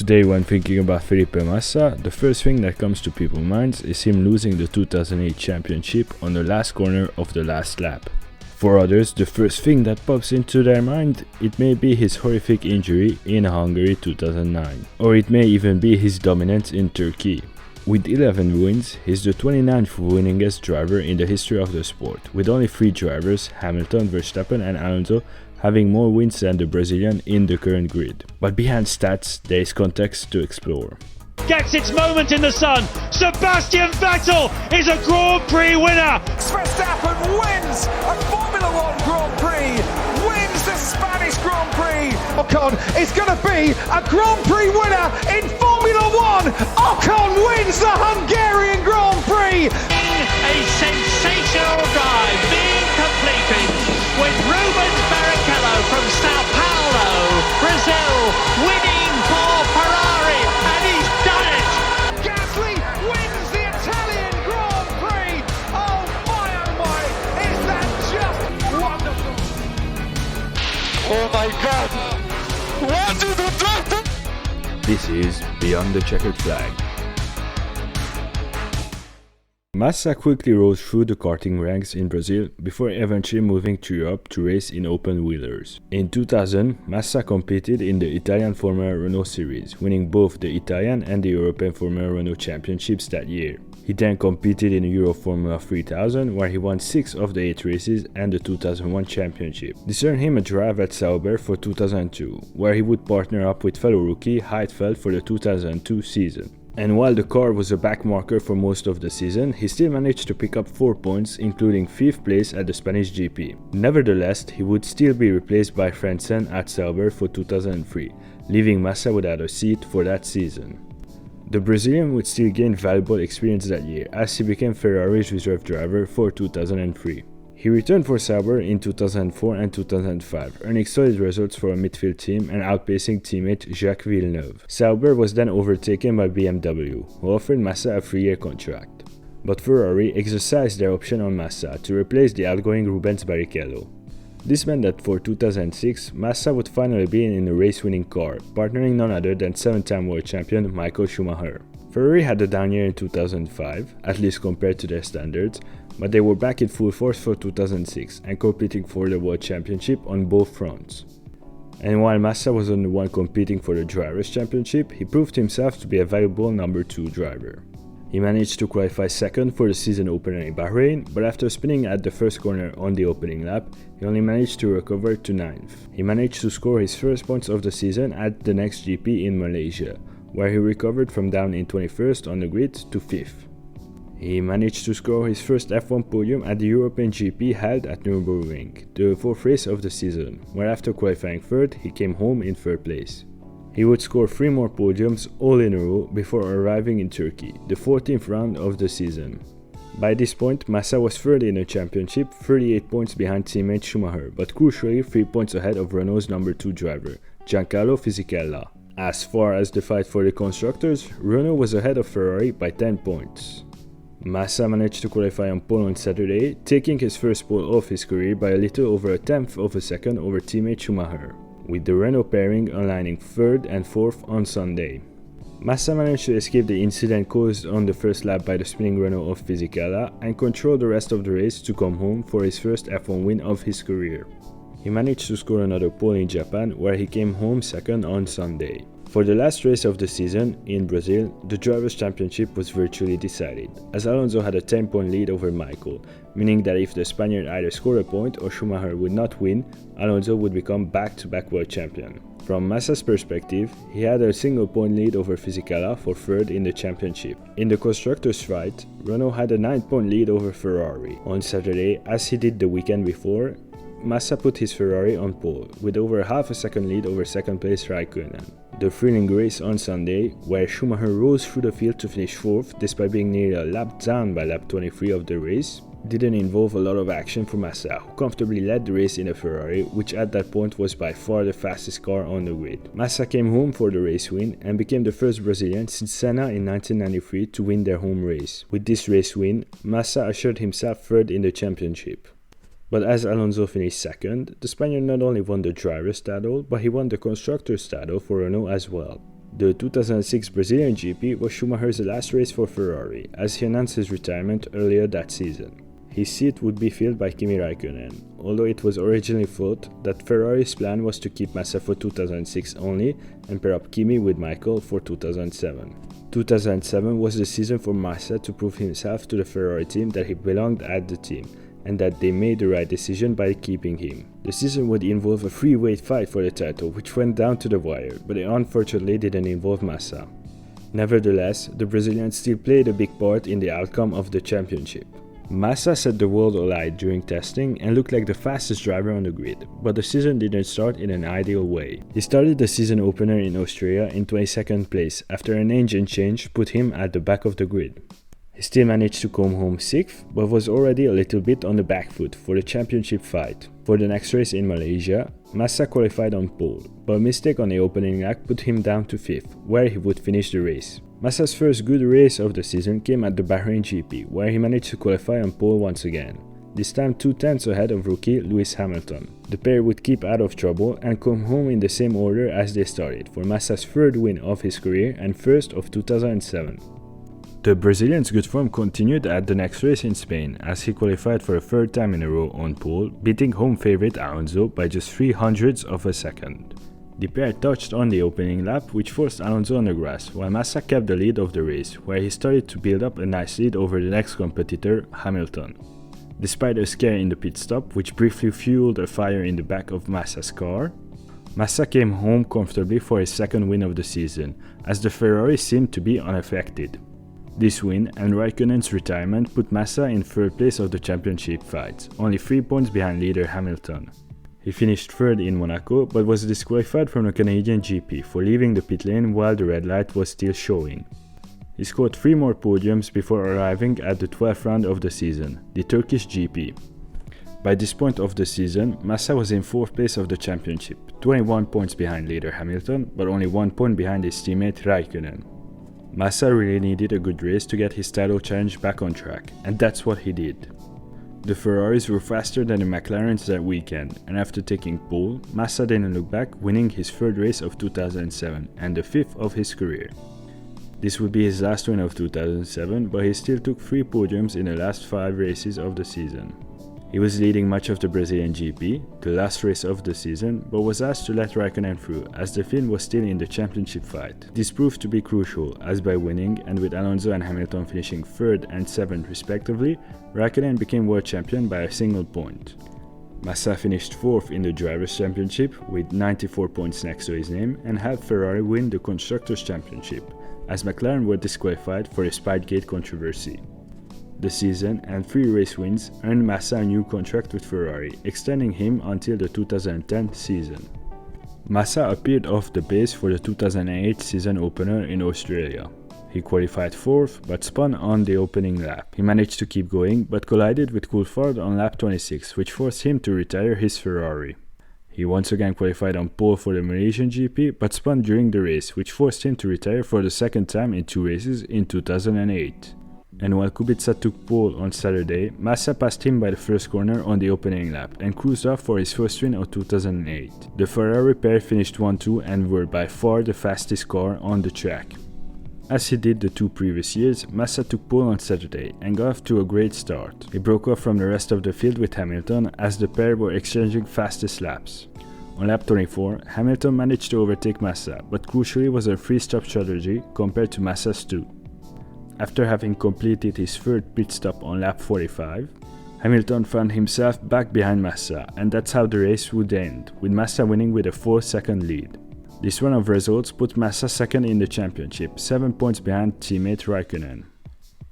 Today, when thinking about Felipe Massa, the first thing that comes to people's minds is him losing the 2008 championship on the last corner of the last lap. For others, the first thing that pops into their mind, it may be his horrific injury in Hungary 2009, or it may even be his dominance in Turkey. With 11 wins, he's the 29th winningest driver in the history of the sport, with only 3 drivers, Hamilton, Verstappen and Alonso, having more wins than the Brazilian in the current grid. But behind stats, there is context to explore. Gets its moment in the sun. Sebastian Vettel is a Grand Prix winner. Verstappen wins a Formula One Grand Prix, wins the Spanish Grand Prix. Ocon is going to be a Grand Prix winner in Formula One. Ocon wins the Hungarian Grand Prix. A sensational drive being completed with Rubens Barrichello from Sao Paulo, Brazil, winning for Ferrari, and he's done it! Gasly wins the Italian Grand Prix. Oh my, is that just wonderful? Oh my God! What did the doctor? This is Beyond the Checkered Flag. Massa quickly rose through the karting ranks in Brazil before eventually moving to Europe to race in open wheelers. In 2000, Massa competed in the Italian Formula Renault series, winning both the Italian and the European Formula Renault championships that year. He then competed in Euro Formula 3000, where he won 6 of the 8 races and the 2001 championship. This earned him a drive at Sauber for 2002, where he would partner up with fellow rookie Heidfeld for the 2002 season. And while the car was a backmarker for most of the season, he still managed to pick up 4 points, including 5th place at the Spanish GP. Nevertheless, he would still be replaced by Frentzen at Sauber for 2003, leaving Massa without a seat for that season. The Brazilian would still gain valuable experience that year, as he became Ferrari's reserve driver for 2003. He returned for Sauber in 2004 and 2005, earning solid results for a midfield team and outpacing teammate Jacques Villeneuve. Sauber was then overtaken by BMW, who offered Massa a 3-year contract. But Ferrari exercised their option on Massa to replace the outgoing Rubens Barrichello. This meant that for 2006, Massa would finally be in a race-winning car, partnering none other than 7-time world champion Michael Schumacher. Ferrari had a down year in 2005, at least compared to their standards, but they were back in full force for 2006 and competing for the World Championship on both fronts. And while Massa was the one competing for the Drivers' Championship, he proved himself to be a valuable number 2 driver. He managed to qualify second for the season opener in Bahrain, but after spinning at the first corner on the opening lap, he only managed to recover to 9th. He managed to score his first points of the season at the next GP in Malaysia, where he recovered from down in 21st on the grid to 5th. He managed to score his first F1 podium at the European GP held at Nürburgring, the 4th race of the season, where after qualifying 3rd, he came home in 3rd place. He would score 3 more podiums all in a row before arriving in Turkey, the 14th round of the season. By this point, Massa was 3rd in the championship, 38 points behind teammate Schumacher, but crucially 3 points ahead of Renault's number 2 driver, Giancarlo Fisichella. As far as the fight for the constructors, Renault was ahead of Ferrari by 10 points. Massa managed to qualify on pole on Saturday, taking his first pole of his career by a little over a tenth of a second over teammate Schumacher, with the Renault pairing aligning 3rd and 4th on Sunday. Massa managed to escape the incident caused on the first lap by the spinning Renault of Fisichella and control the rest of the race to come home for his first F1 win of his career. He managed to score another pole in Japan, where he came home second on Sunday. For the last race of the season, in Brazil, the Drivers' Championship was virtually decided, as Alonso had a 10-point lead over Michael, meaning that if the Spaniard either scored a point or Schumacher would not win, Alonso would become back-to-back world champion. From Massa's perspective, he had a single-point lead over Fisichella for 3rd in the championship. In the constructors' fight, Renault had a 9-point lead over Ferrari. On Saturday, as he did the weekend before, Massa put his Ferrari on pole, with over half a second lead over second place Raikkonen. The thrilling race on Sunday, where Schumacher rose through the field to finish 4th despite being nearly a lap down by lap 23 of the race, didn't involve a lot of action for Massa, who comfortably led the race in a Ferrari, which at that point was by far the fastest car on the grid. Massa came home for the race win and became the first Brazilian since Senna in 1993 to win their home race. With this race win, Massa assured himself 3rd in the championship. But as Alonso finished second, the Spaniard not only won the driver's title, but he won the constructor's title for Renault as well. The 2006 Brazilian GP was Schumacher's last race for Ferrari, as he announced his retirement earlier that season. His seat would be filled by Kimi Raikkonen, although it was originally thought that Ferrari's plan was to keep Massa for 2006 only and pair up Kimi with Michael for 2007. 2007 was the season for Massa to prove himself to the Ferrari team that he belonged at the team, and that they made the right decision by keeping him. The season would involve a three-way fight for the title, which went down to the wire, but it unfortunately didn't involve Massa. Nevertheless, the Brazilian still played a big part in the outcome of the championship. Massa set the world alight during testing and looked like the fastest driver on the grid, but the season didn't start in an ideal way. He started the season opener in Austria in 22nd place after an engine change put him at the back of the grid. He still managed to come home 6th, but was already a little bit on the back foot for the championship fight. For the next race in Malaysia, Massa qualified on pole, but a mistake on the opening lap put him down to 5th, where he would finish the race. Massa's first good race of the season came at the Bahrain GP, where he managed to qualify on pole once again, this time 2/10 ahead of rookie Lewis Hamilton. The pair would keep out of trouble and come home in the same order as they started, for Massa's third win of his career and first of 2007. The Brazilian's good form continued at the next race in Spain, as he qualified for a third time in a row on pole, beating home favorite Alonso by just 0.03 of a second. The pair touched on the opening lap, which forced Alonso on the grass, while Massa kept the lead of the race, where he started to build up a nice lead over the next competitor, Hamilton. Despite a scare in the pit stop, which briefly fueled a fire in the back of Massa's car, Massa came home comfortably for his second win of the season, as the Ferrari seemed to be unaffected. This win and Raikkonen's retirement put Massa in third place of the championship fight, only 3 points behind leader Hamilton. He finished third in Monaco, but was disqualified from the Canadian GP for leaving the pit lane while the red light was still showing. He scored 3 more podiums before arriving at the 12th round of the season, the Turkish GP. By this point of the season, Massa was in 4th place of the championship, 21 points behind leader Hamilton, but only 1 point behind his teammate Raikkonen. Massa really needed a good race to get his title challenge back on track, and that's what he did. The Ferraris were faster than the McLarens that weekend, and after taking pole, Massa didn't look back, winning his third race of 2007 and the 5th of his career. This would be his last win of 2007, but he still took 3 podiums in the last 5 races of the season. He was leading much of the Brazilian GP, the last race of the season, but was asked to let Raikkonen through, as the field was still in the championship fight. This proved to be crucial, as by winning, and with Alonso and Hamilton finishing 3rd and 7th respectively, Raikkonen became world champion by a single point. Massa finished 4th in the Drivers' Championship, with 94 points next to his name, and helped Ferrari win the Constructors' Championship, as McLaren were disqualified for a Spygate controversy. The season and 3 race wins earned Massa a new contract with Ferrari, extending him until the 2010 season. Massa appeared off the pace for the 2008 season opener in Australia. He qualified 4th but spun on the opening lap. He managed to keep going but collided with Coulthard on lap 26, which forced him to retire his Ferrari. He once again qualified on pole for the Malaysian GP but spun during the race, which forced him to retire for the second time in 2 races in 2008. And while Kubica took pole on Saturday, Massa passed him by the first corner on the opening lap and cruised off for his first win of 2008. The Ferrari pair finished 1-2 and were by far the fastest car on the track. As he did the 2 previous years, Massa took pole on Saturday and got off to a great start. He broke off from the rest of the field with Hamilton as the pair were exchanging fastest laps. On lap 24, Hamilton managed to overtake Massa, but crucially was a 3-stop strategy compared to Massa's 2. After having completed his 3rd pit stop on lap 45, Hamilton found himself back behind Massa, and that's how the race would end, with Massa winning with a 4-second lead. This run of results put Massa 2nd in the championship, 7 points behind teammate Raikkonen.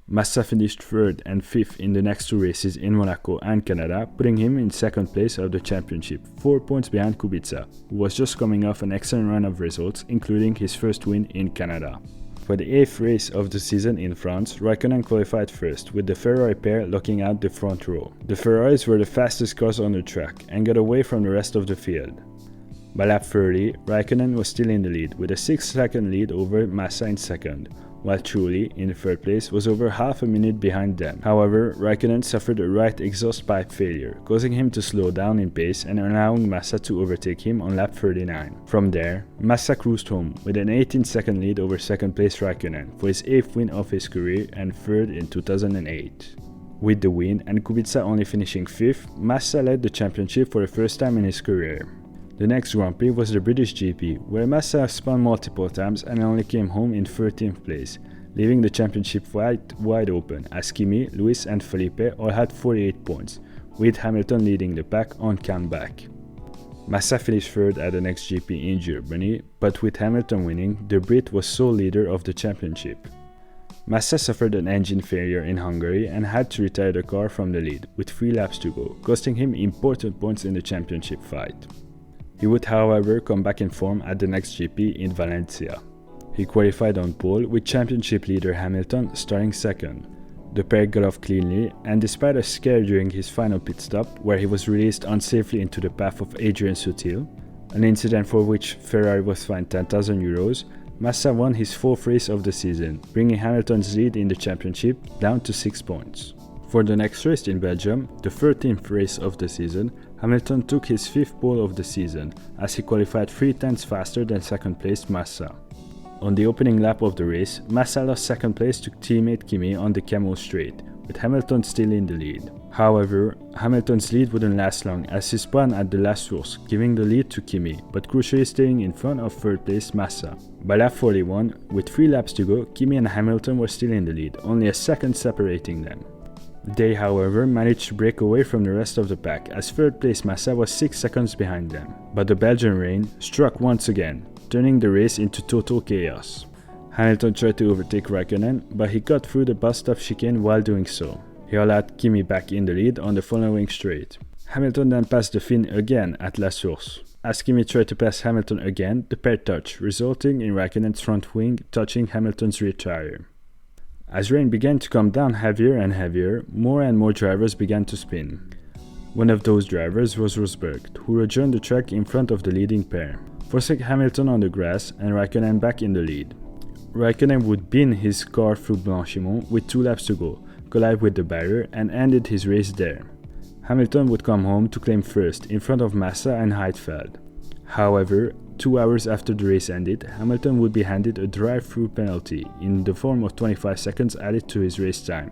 Massa finished 3rd and 5th in the next 2 races in Monaco and Canada, putting him in 2nd place of the championship, 4 points behind Kubica, who was just coming off an excellent run of results, including his first win in Canada. For the 8th race of the season in France, Raikkonen qualified first, with the Ferrari pair locking out the front row. The Ferraris were the fastest cars on the track and got away from the rest of the field. By lap 30, Raikkonen was still in the lead, with a 6-second lead over Massa in 2nd, while Trulli, in third place, was over half a minute behind them. However, Raikkonen suffered a right exhaust pipe failure, causing him to slow down in pace and allowing Massa to overtake him on lap 39. From there, Massa cruised home with an 18-second lead over second place Raikkonen for his 8th win of his career and 3rd in 2008. With the win and Kubica only finishing 5th, Massa led the championship for the first time in his career. The next Grand Prix was the British GP, where Massa spun multiple times and only came home in 13th place, leaving the championship fight wide open as Kimi, Lewis and Felipe all had 48 points, with Hamilton leading the pack on comeback. Massa finished 3rd at the next GP in Germany, but with Hamilton winning, the Brit was sole leader of the championship. Massa suffered an engine failure in Hungary and had to retire the car from the lead, with 3 laps to go, costing him important points in the championship fight. He would however come back in form at the next GP in Valencia. He qualified on pole with championship leader Hamilton starting 2nd. The pair got off cleanly, and despite a scare during his final pit stop where he was released unsafely into the path of Adrian Sutil, an incident for which Ferrari was fined €10,000, Massa won his 4th race of the season, bringing Hamilton's lead in the championship down to 6 points. For the next race in Belgium, the 13th race of the season, Hamilton took his 5th pole of the season, as he qualified 3/10 faster than second place Massa. On the opening lap of the race, Massa lost second place to teammate Kimi on the Camel Straight, with Hamilton still in the lead. However, Hamilton's lead wouldn't last long as he spun at the last source, giving the lead to Kimi, but crucially staying in front of third place Massa. By lap 41, with 3 laps to go, Kimi and Hamilton were still in the lead, only a second separating them. They, however, managed to break away from the rest of the pack as third place Massa was 6 seconds behind them. But the Belgian rain struck once again, turning the race into total chaos. Hamilton tried to overtake Raikkonen, but he got through the bus stop chicane while doing so. He allowed Kimi back in the lead on the following straight. Hamilton then passed the Finn again at La Source. As Kimi tried to pass Hamilton again, the pair touched, resulting in Raikkonen's front wing touching Hamilton's rear tire. As rain began to come down heavier and heavier, more and more drivers began to spin. One of those drivers was Rosberg, who rejoined the track in front of the leading pair, forcing Hamilton on the grass and Raikkonen back in the lead. Raikkonen would bin his car through Blanchimont with 2 laps to go, collide with the barrier and ended his race there. Hamilton would come home to claim first in front of Massa and Heidfeld. However, 2 hours after the race ended, Hamilton would be handed a drive-through penalty in the form of 25 seconds added to his race time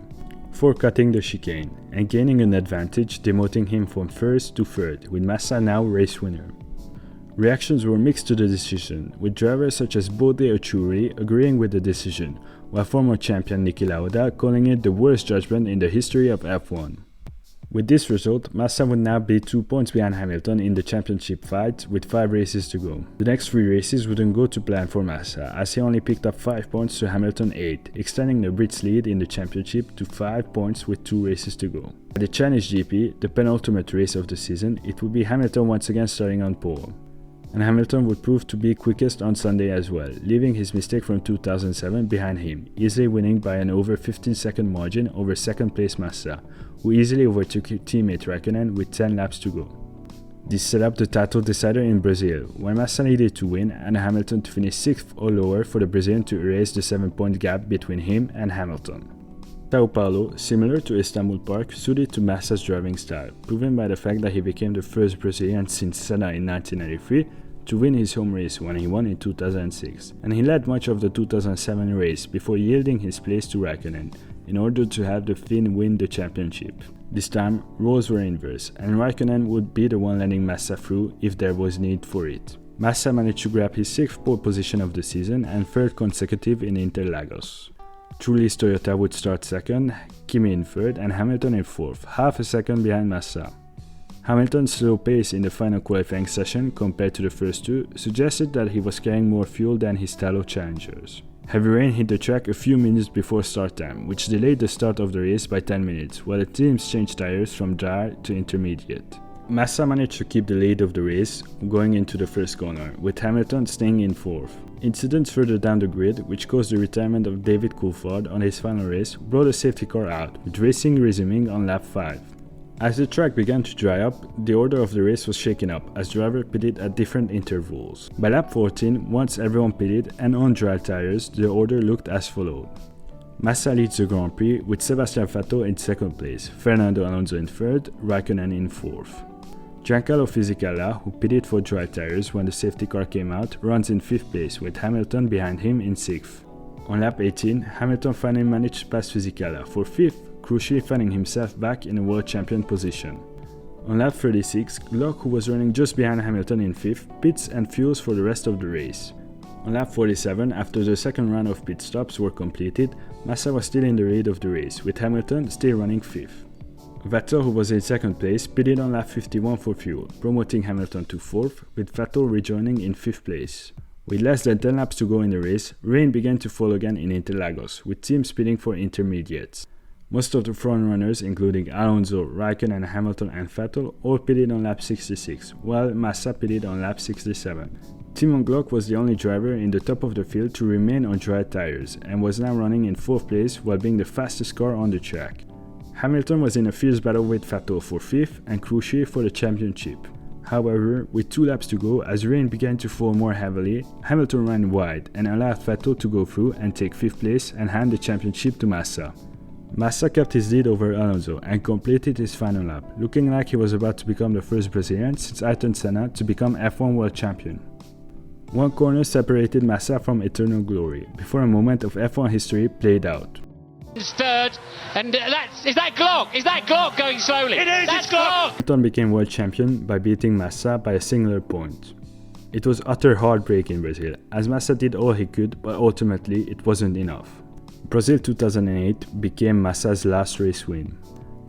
for cutting the chicane and gaining an advantage, demoting him from first to third, with Massa now race winner. Reactions were mixed to the decision, with drivers such as Bode Achuri agreeing with the decision, while former champion Niki Lauda calling it the worst judgment in the history of F1. With this result, Massa would now be 2 points behind Hamilton in the championship fight with 5 races to go. The next 3 races wouldn't go to plan for Massa, as he only picked up 5 points to Hamilton 8, extending the Brits' lead in the championship to 5 points with 2 races to go. At the Chinese GP, the penultimate race of the season, it would be Hamilton once again starting on pole. And Hamilton would prove to be quickest on Sunday as well, leaving his mistake from 2007 behind him, easily winning by an over 15-second margin over second place Massa, who easily overtook teammate Raikkonen with 10 laps to go. This set up the title decider in Brazil, where Massa needed to win and Hamilton to finish 6th or lower for the Brazilian to erase the 7-point gap between him and Hamilton. Sao Paulo, similar to Istanbul Park, suited to Massa's driving style, proven by the fact that he became the first Brazilian since Senna in 1993 to win his home race when he won in 2006, and he led much of the 2007 race before yielding his place to Raikkonen in order to have the Finn win the championship. This time, roles were inverse, and Raikkonen would be the one letting Massa through if there was need for it. Massa managed to grab his 6th pole position of the season and 3rd consecutive in Interlagos. Trulli's Toyota would start 2nd, Kimi in 3rd and Hamilton in 4th, half a second behind Massa. Hamilton's slow pace in the final qualifying session compared to the first 2 suggested that he was carrying more fuel than his fellow challengers. Heavy rain hit the track a few minutes before start time, which delayed the start of the race by 10 minutes, while the teams changed tires from dry to intermediate. Massa managed to keep the lead of the race going into the first corner, with Hamilton staying in 4th. Incidents further down the grid, which caused the retirement of David Coulthard on his final race, brought a safety car out, with racing resuming on lap 5. As the track began to dry up, the order of the race was shaken up as drivers pitted at different intervals. By lap 14, once everyone pitted and on dry tires, the order looked as followed. Massa leads the Grand Prix with Sebastian Vettel in second place, Fernando Alonso in third, Raikkonen in fourth. Giancarlo Fisichella, who pitted for dry tires when the safety car came out, runs in fifth place with Hamilton behind him in sixth. On lap 18, Hamilton finally managed to pass Fisichella for fifth, crucially finding himself back in a world champion position. On lap 36, Glock, who was running just behind Hamilton in 5th, pits and fuels for the rest of the race. On lap 47, after the second round of pit stops were completed, Massa was still in the lead of the race, with Hamilton still running 5th. Vettel, who was in second place, pitted on lap 51 for fuel, promoting Hamilton to 4th, with Vettel rejoining in 5th place. With less than 10 laps to go in the race, rain began to fall again in Interlagos, with teams pitting for intermediates. Most of the frontrunners, including Alonso, Raikkonen, Hamilton and Vettel, all pitted on lap 66, while Massa pitted on lap 67. Timo Glock was the only driver in the top of the field to remain on dry tires, and was now running in 4th place while being the fastest car on the track. Hamilton was in a fierce battle with Vettel for 5th and crucial for the championship. However, with 2 laps to go, as rain began to fall more heavily, Hamilton ran wide and allowed Vettel to go through and take 5th place and hand the championship to Massa. Massa kept his lead over Alonso and completed his final lap, looking like he was about to become the first Brazilian since Ayrton Senna to become F1 world champion. One corner separated Massa from eternal glory, before a moment of F1 history played out. Third, and is that Glock? Is that Glock going slowly? It is, that's Glock! Hamilton became world champion by beating Massa by a singular point. It was utter heartbreak in Brazil, as Massa did all he could, but ultimately it wasn't enough. Brazil 2008 became Massa's last race win.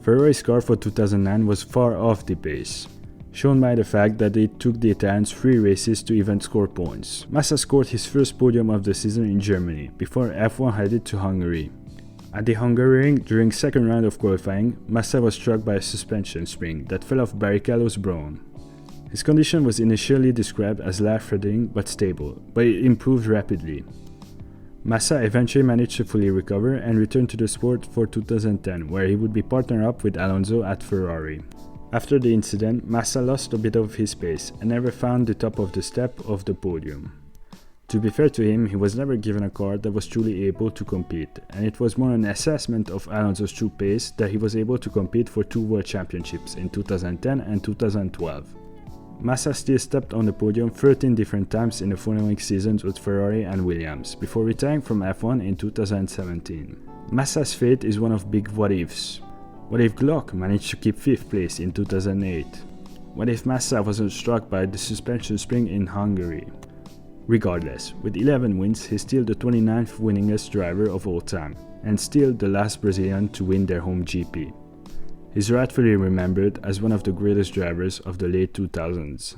Ferrari's car for 2009 was far off the pace, shown by the fact that it took the Italians 3 races to even score points. Massa scored his first podium of the season in Germany, before F1 headed to Hungary. At the Hungaroring, during second round of qualifying, Massa was struck by a suspension spring that fell off Barrichello's Brawn. His condition was initially described as life-threatening but stable, but it improved rapidly. Massa eventually managed to fully recover and return to the sport for 2010, where he would be partnered up with Alonso at Ferrari. After the incident, Massa lost a bit of his pace and never found the top of the step of the podium. To be fair to him, he was never given a car that was truly able to compete, and it was more an assessment of Alonso's true pace that he was able to compete for 2 world championships in 2010 and 2012. Massa still stepped on the podium 13 different times in the following seasons with Ferrari and Williams, before retiring from F1 in 2017. Massa's fate is one of big what-ifs. What if Glock managed to keep 5th place in 2008? What if Massa wasn't struck by the suspension spring in Hungary? Regardless, with 11 wins, he's still the 29th winningest driver of all time, and still the last Brazilian to win their home GP. He's rightfully remembered as one of the greatest drivers of the late 2000s.